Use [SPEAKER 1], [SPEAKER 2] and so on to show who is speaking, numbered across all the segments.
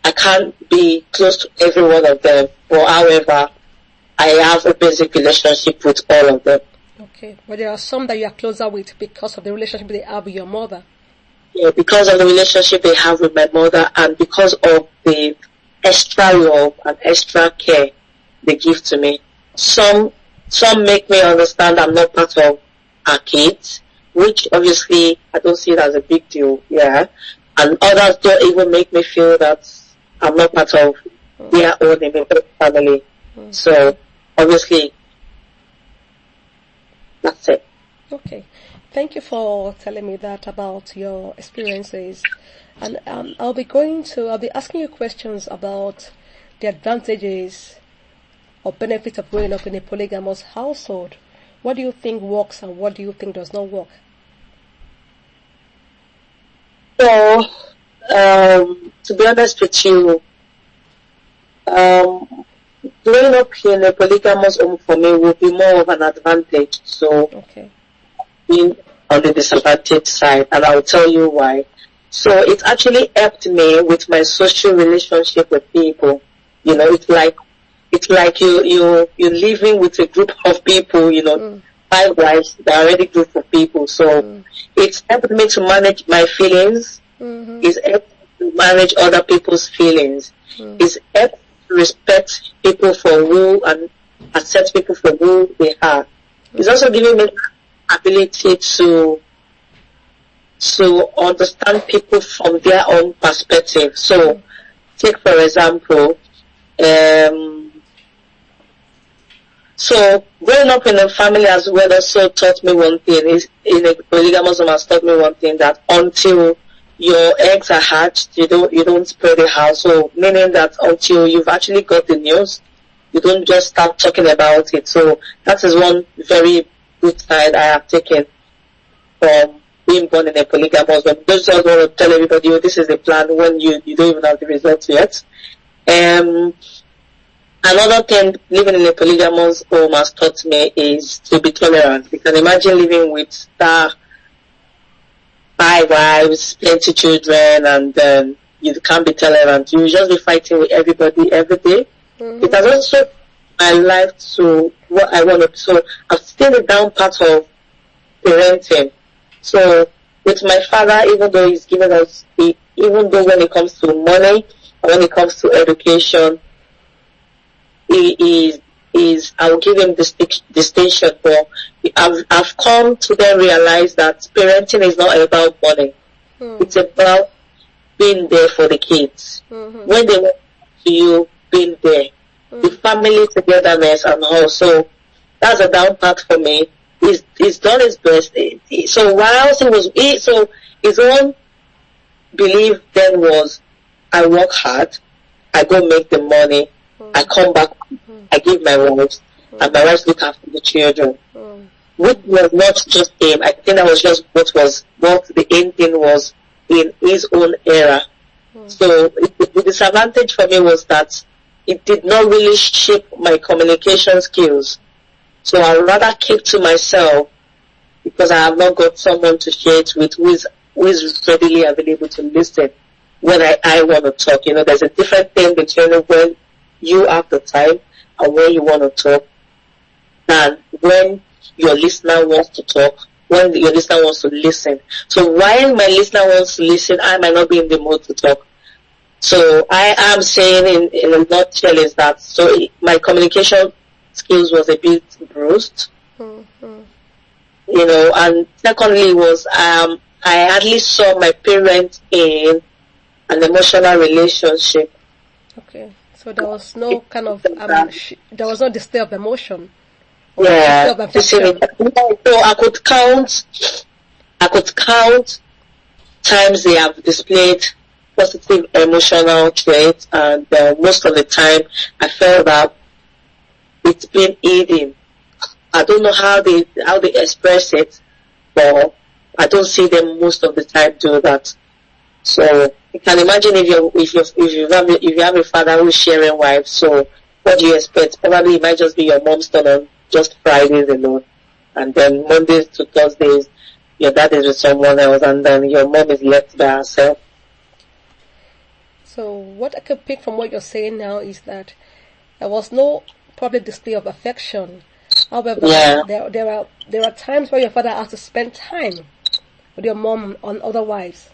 [SPEAKER 1] I can't be close to every one of them, but however, I have a basic relationship with all of them.
[SPEAKER 2] Okay, but there are some that you are closer with because of the relationship they have with your mother.
[SPEAKER 1] Yeah, because of the relationship they have with my mother, and because of the extra love and extra care they give to me. Some make me understand I'm not part of our kids, which obviously I don't see it as a big deal, yeah. And others don't even make me feel that I'm not part of their own immediate family. So obviously that's it.
[SPEAKER 2] Okay. Thank you for telling me that about your experiences. And I'll be asking you questions about the advantages or benefits of growing up in a polygamous household. What do you think works and what do you think does not work?
[SPEAKER 1] So, to be honest with you, growing up in a polygamous home for me will be more of an advantage. So,
[SPEAKER 2] okay.
[SPEAKER 1] Being on the disadvantaged side, and I'll tell you why. So it actually helped me with my social relationship with people. You know, it's like you're living with a group of people. You know, 5 guys, they're already a group of people. So it's helped me to manage my feelings. It's helped me to manage other people's feelings. It's helped to respect people for who and accept people for who they are. It's also giving me ability to understand people from their own perspective. So, take for example, so growing up in a family as well also taught me one thing, is in a polygamous home has taught me one thing, that until your eggs are hatched, you don't spread the house. So meaning that until you've actually got the news, you don't just start talking about it. So that is one very good side I have taken from being born in a polygamous home. Don't just want to tell everybody, oh, this is the plan, when you don't even have the results yet. Another thing living in a polygamous home has taught me is to be tolerant. You can imagine living with 5 wives, plenty children, and you can't be tolerant. You just be fighting with everybody every day. It has also my life to what I want to. So I've still the down part of parenting. So with my father, even though he's given us, even though when it comes to money or when it comes to education, he is I will give him distinction. But I've come to then realize that parenting is not about money. It's about being there for the kids. When they want to you, being there. The family togetherness and all. So that's a down part for me. He's done his best. So whilst so his own belief then was, I work hard, I go make the money, I come back, I give my wife, and my wife look after the children. Which was not just him. I think that was just what the aim thing was in his own era. So the disadvantage for me was that it did not really shape my communication skills. So I'd rather keep to myself, because I have not got someone to share it with who is readily available to listen when I want to talk. You know, there's a different thing between when you have the time and when you want to talk, and when your listener wants to talk, when your listener wants to listen. So while my listener wants to listen, I might not be in the mood to talk. So I am saying in a nutshell is that, so my communication skills was a bit bruised. You know, and secondly was I hardly saw my parents in an emotional relationship.
[SPEAKER 2] Okay, so there was no kind of there was no display of emotion.
[SPEAKER 1] Yeah, so I could count times they have displayed positive emotional traits, and most of the time I felt that it's been hidden. I don't know how they express it, but I don't see them most of the time do that. So you can imagine if you have a father who's sharing wives. So what do you expect? Probably it might just be your mom's turn on just Fridays alone, and then Mondays to Thursdays your dad is with someone else, and then your mom is left by herself.
[SPEAKER 2] So what I could pick from what you're saying now is that there was no public display of affection. However,
[SPEAKER 1] Yeah.
[SPEAKER 2] there are times where your father has to spend time with your mom on other wives.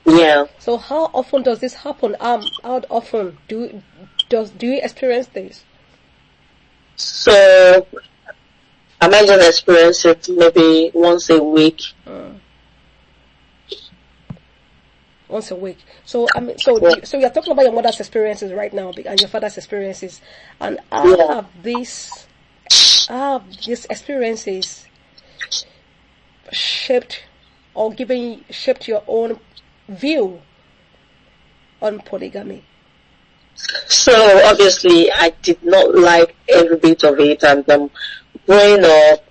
[SPEAKER 1] Yeah.
[SPEAKER 2] So how often does this happen? How often do you experience this?
[SPEAKER 1] So I might just experience it maybe once a week.
[SPEAKER 2] Once a week. So so you're talking about your mother's experiences right now and your father's experiences, and how have these experiences shaped your own view on polygamy?
[SPEAKER 1] So obviously I did not like every bit of it, and growing up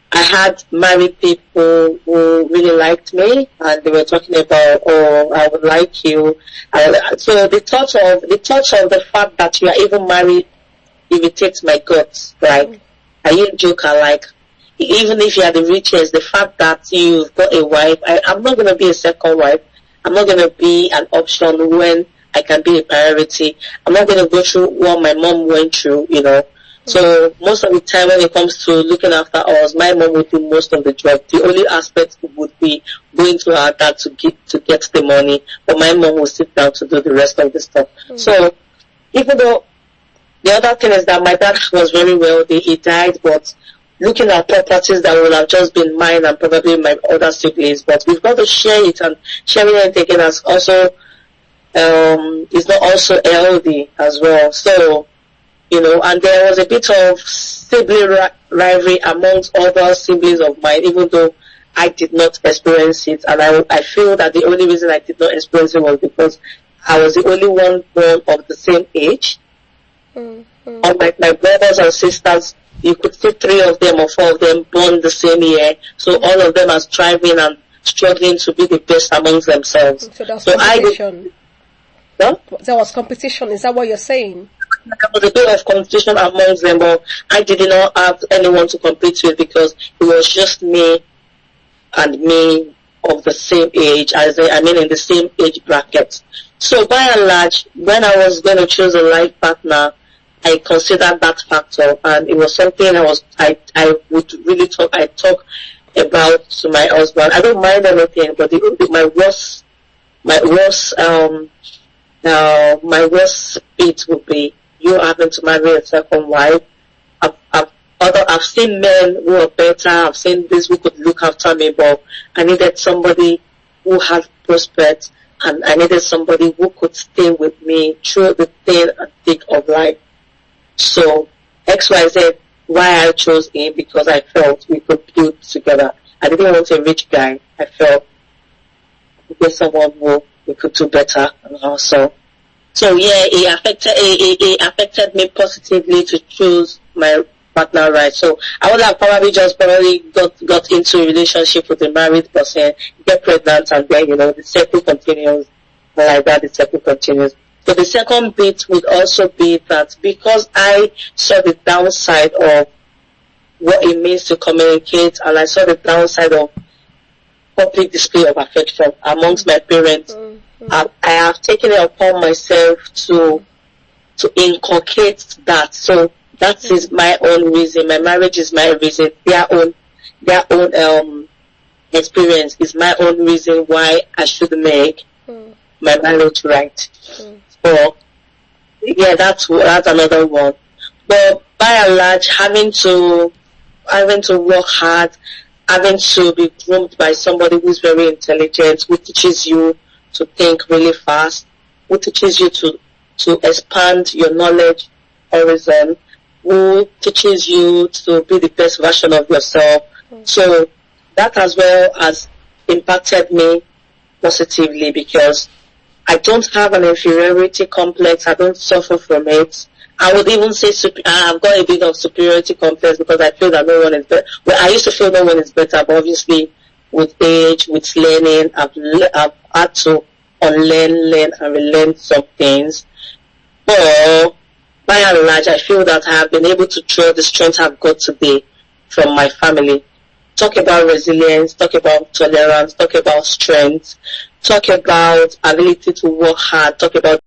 [SPEAKER 1] I had married people who really liked me, and they were talking about, oh, I would like you. So the thought of the fact that you are even married irritates my guts. Like, are you a joker? Like, even if you are the richest, the fact that you've got a wife, I'm not going to be a second wife. I'm not going to be an option when I can be a priority. I'm not going to go through what my mom went through, you know. So most of the time when it comes to looking after us, my mom would do most of the job. The only aspect would be going to her dad to get the money, but my mom would sit down to do the rest of the stuff. So even though the other thing is that my dad was very wealthy, he died, but looking at properties that would have just been mine and probably my other siblings, but we've got to share it, and sharing it again is also is not also healthy as well. So, you know, and there was a bit of sibling rivalry amongst other siblings of mine, even though I did not experience it. And I feel that the only reason I did not experience it was because I was the only one born of the same age. Unlike my brothers and sisters, you could see 3 of them or 4 of them born the same year. So all of them are striving and struggling to be the best amongst themselves.
[SPEAKER 2] So that's competition. There was competition. Is that what you're saying?
[SPEAKER 1] There was a bit of competition amongst them, but I did not have anyone to compete with because it was just me and me of the same age, in the same age bracket. So by and large, when I was going to choose a life partner, I considered that factor, and it was something I would really talk about to my husband. I don't mind anything, but my worst bit would be you having to marry a second wife. I've seen men who are better. I've seen this who could look after me, but I needed somebody who had prospects, and I needed somebody who could stay with me through the thin and thick of life. So XYZ, why I chose him, because I felt we could build together. I didn't want a rich guy. I felt we get someone who we could do better, and also. So yeah, it affected me positively to choose my partner right. So I would have probably got into a relationship with a married person, get pregnant, and then, you know, the cycle continues. Like that, the cycle continues. So the second bit would also be that because I saw the downside of what it means to communicate, and I saw the downside of public display of affection amongst my parents, I have taken it upon myself to inculcate that. So that is my own reason. My marriage is my reason. Their own experience is my own reason why I should make my marriage right. So yeah, that's another one. But by and large, having to work hard, having to be groomed by somebody who's very intelligent, who teaches you to think really fast, who teaches you to expand your knowledge horizon, who teaches you to be the best version of yourself. So that as well has impacted me positively, because I don't have an inferiority complex. I don't suffer from it. I would even say I've got a bit of superiority complex, because I feel that no one is better. Well, I used to feel no one is better, but obviously with age, with learning, I've had to learn and relearn some things. But by and large, I feel that I have been able to draw the strength I've got today from my family. Talk about resilience, talk about tolerance, talk about strength. talk about ability to work hard, talk about